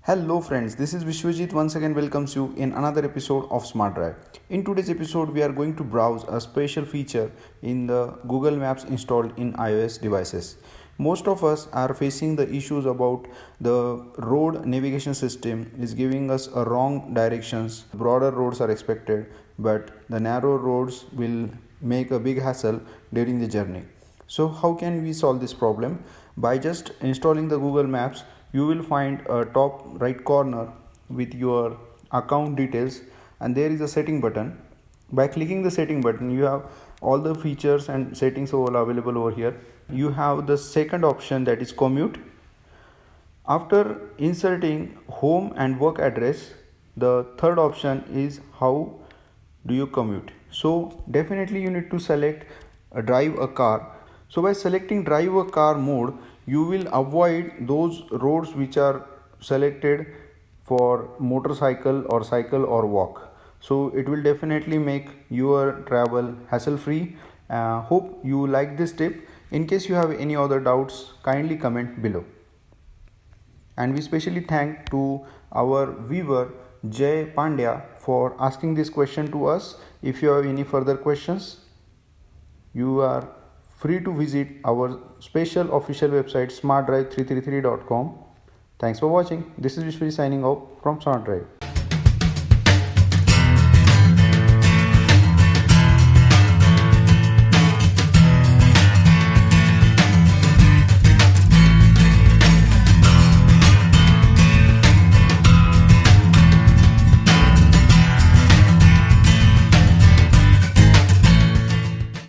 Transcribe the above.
Hello friends, this is Vishwajit once again welcomes you in another episode of SMARTDrive. In today's episode, we are going to browse a special feature in the Google Maps installed in iOS devices. Most of us are facing the issues about the road navigation system is giving us a wrong directions. Broader roads are expected, but the narrow roads will make a big hassle during the journey. So how can we solve this problem? By just installing the Google Maps, you will find a top right corner with your account details, and there is a setting button. By clicking the setting button, you have all the features and settings all available over here. You have the second option, that is commute. After inserting home and work address, the third option is how do you commute. So definitely you need to select drive a car. So by selecting drive a car mode, you will avoid those roads which are selected for motorcycle or cycle or walk. So it will definitely make your travel hassle free. Hope you like this tip. In case you have any other doubts, kindly comment below. And we specially thank to our viewer Jay Pandya for asking this question to us. If you have any further questions, you are free to visit our special official website smartdrive333.com. Thanks for watching. This is Vishwajit signing off from SmartDrive.